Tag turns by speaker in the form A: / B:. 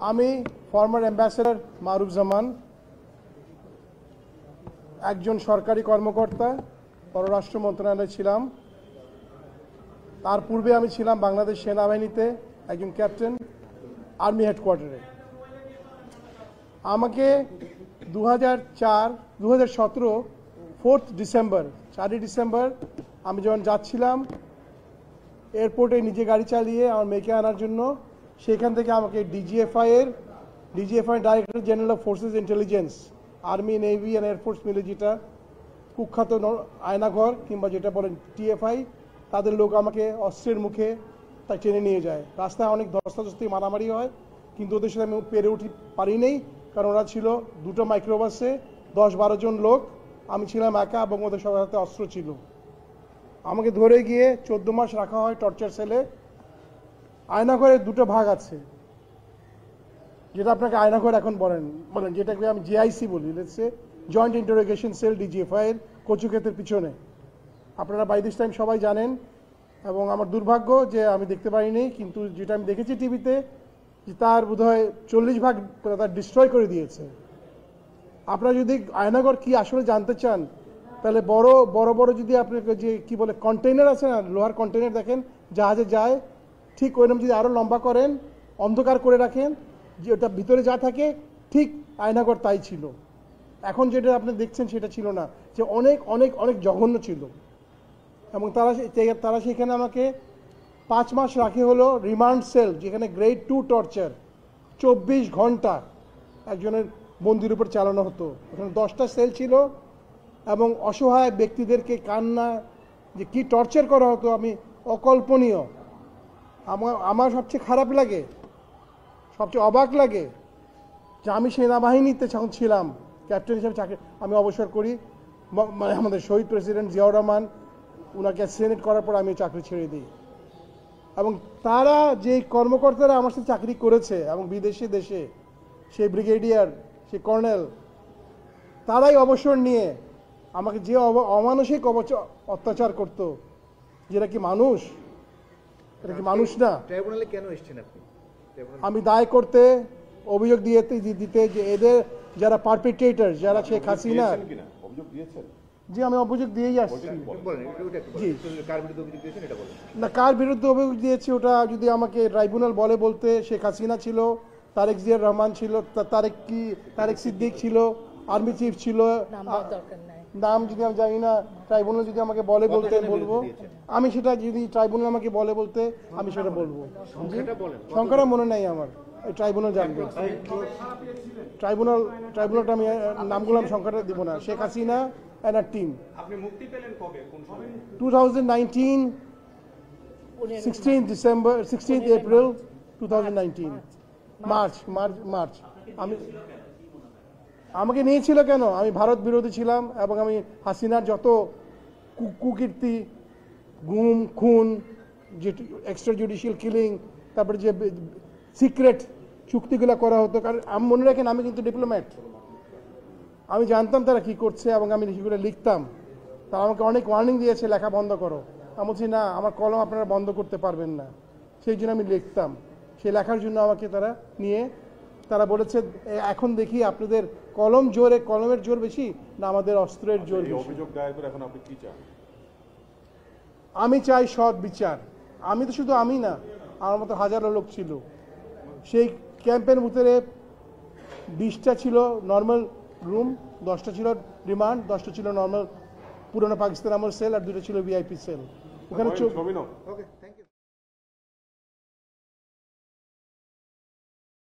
A: আমি former ambassador মারুফ জামান, একজন সরকারি কর্মকর্তা, পররাষ্ট্র মন্ত্রণালয়ে ছিলাম। তার পূর্বে আমি ছিলাম বাংলাদেশ সেনাবাহিনীতে একজন ক্যাপ্টেন, আর্মি হেডকোয়ার্টারে। আমাকে 2017 4ই ডিসেম্বর আমি যখন যাচ্ছিলাম এয়ারপোর্টে নিজে গাড়ি চালিয়ে আমার মেয়েকে আনার জন্য, সেখান থেকে আমাকে DGFI director general of forces intelligence, army, navy and air force মিলে যেটা কুখ্যাত আয়নাঘর কিংবা যেটা বলেন টিএফআই, তাদের লোক আমাকে অস্ত্রের মুখে তাই টেনে নিয়ে যায়। রাস্তায় অনেক ধস্তাধস্তি মারামারি হয়, কিন্তু ওদের সাথে আমি পেরে উঠি পারিনি, কারণ ওরা ছিল দুটো মাইক্রোবাসে 10-12 জন লোক, আমি ছিলাম একা এবং ওদের সবার হাতে অস্ত্র ছিল। আমাকে ধরে গিয়ে 14 মাস রাখা হয় টর্চার সেলে। আয়নাঘরের দুটো ভাগ আছে, যেটা আপনাকে আয়নাঘর এখন বলেন যেটাকে আমি জিআইসি বলি, জয়েন্ট ইন্টারোগেশন সেল, ডিজিএফআই এর কচুক্ষেতের পিছনে। আপনারা বাই দিস টাইম সবাই জানেন, এবং আমার দুর্ভাগ্য যে আমি দেখতে পাইনি, কিন্তু যেটা আমি দেখেছি টিভিতে, যে তার বোধহয় 40 ভাগ তার ডিস্ট্রয় করে দিয়েছে। আপনারা যদি আয়নাঘর কি আসলে জানতে চান, তাহলে বড় বড় যদি আপনাকে যে কি বলে কন্টেইনার আছে না, লোহার কন্টেইনার দেখেন জাহাজে যায়, ঠিক ওইরকম যদি আরও লম্বা করেন, অন্ধকার করে রাখেন, যে ওটা ভিতরে যা থাকে ঠিক আয়নাঘর তাই ছিল। এখন যেটা আপনি দেখছেন সেটা ছিল না, যে অনেক অনেক অনেক জঘন্য ছিল। এবং তারা সেখানে আমাকে 5 মাস রাখে হলো রিমান্ড সেল, যেখানে গ্রেড 2 টর্চার 24 ঘন্টা একজনের বন্দির উপর চালানো হতো। ওখানে 10টা সেল ছিল, এবং অসহায় ব্যক্তিদেরকে কান্না যে কি টর্চার করা হতো আমি অকল্পনীয়। আমার সবচেয়ে খারাপ লাগে, সবচেয়ে অবাক লাগে যে আমি সেনাবাহিনীতে যখন ছিলাম ক্যাপ্টেন হিসেবে চাকরি, আমি অবসর করি, মানে আমাদের শহীদ প্রেসিডেন্ট জিয়াউর রহমান ওনাকে সেনেট করার পর আমি চাকরি ছেড়ে দিই। এবং তারা যে কর্মকর্তারা আমার সাথে চাকরি করেছে এবং বিদেশে দেশে, সেই ব্রিগেডিয়ার, সেই কর্নেল, তারাই অবসর নিয়ে আমাকে যে অমানসিক অত্যাচার করতো, যেটা কি মানুষ? এটা কি মানুষ না?
B: ট্রাইব্যুনালে কেন এসেছেন আপনি?
A: আমি দায় করতে, অভিযোগ দিতে যে এদের যারা পারপিট্রেটর, যারা শেখ হাসিনা, জি আমি অভিযোগ দিয়েই আসছি। না, কার বিরুদ্ধে অভিযোগ দিয়েছি ওটা যদি আমাকে ট্রাইব্যুনাল বলতে, শেখ হাসিনা ছিল, তারেক জিয়ার রহমান ছিল, তারেক সিদ্দিক ছিল, আর্মি চিফ ছিল, নাম যদি আমি জানি না, ট্রাইব্যুনাল যদি আমাকে বলতে বলবো, আমি সেটা যদি ট্রাইব্যুনাল আমাকে বলতে আমি সেটা বলবো। সংখ্যাটা মনে নাই আমার, ট্রাইব্যুনাল জানবে। ট্রাইব্যুনালটা আমি নামগুলো সংখ্যাটা দিব না। Sheikh Hasina and a team.
C: আপনি মুক্তি পেলেন কবে, কোন সময়?
A: 2019 16th April 2019 মার্চ। আমাকে নিয়েছিল কেন? আমি ভারত বিরোধী ছিলাম, এবং আমি হাসিনার যত কুকীর্তি, গুম, খুন, যে এক্সট্রা জুডিশিয়াল কিলিং, তারপরে যে সিক্রেট চুক্তিগুলো করা হতো, কারণ আমি মনে রাখেন আমি কিন্তু ডিপ্লোম্যাট, আমি জানতাম তারা কি করছে, এবং আমি সেগুলো লিখতাম। তারা আমাকে অনেক ওয়ার্নিং দিয়েছে, লেখা বন্ধ করো। আমি বলছি না, আমার কলম আপনারা বন্ধ করতে পারবেন না, সেই জন্য আমি লিখতাম। সেই লেখার জন্য আমাকে তারা নিয়ে তারা বলেছে এখন দেখি আপনাদের কলমের জোর বেশি না আমাদের অস্ত্রের জোর বেশি।
C: অভিযোগ দায়ের করে এখন আপনি কি চান?
A: আমি চাই সৎ বিচার। আমি তো শুধু আমি না, আমার মতো হাজারো লোক ছিল। সেই ক্যাম্পের ভিতরে 20টা ছিল নর্মাল রুম, 10টা ছিল রিমান্ড, 10টা ছিল নর্মাল পুরনো পাকিস্তান আমল সেল, আর 2টা ছিল ভিআইপি সেল। ওখানে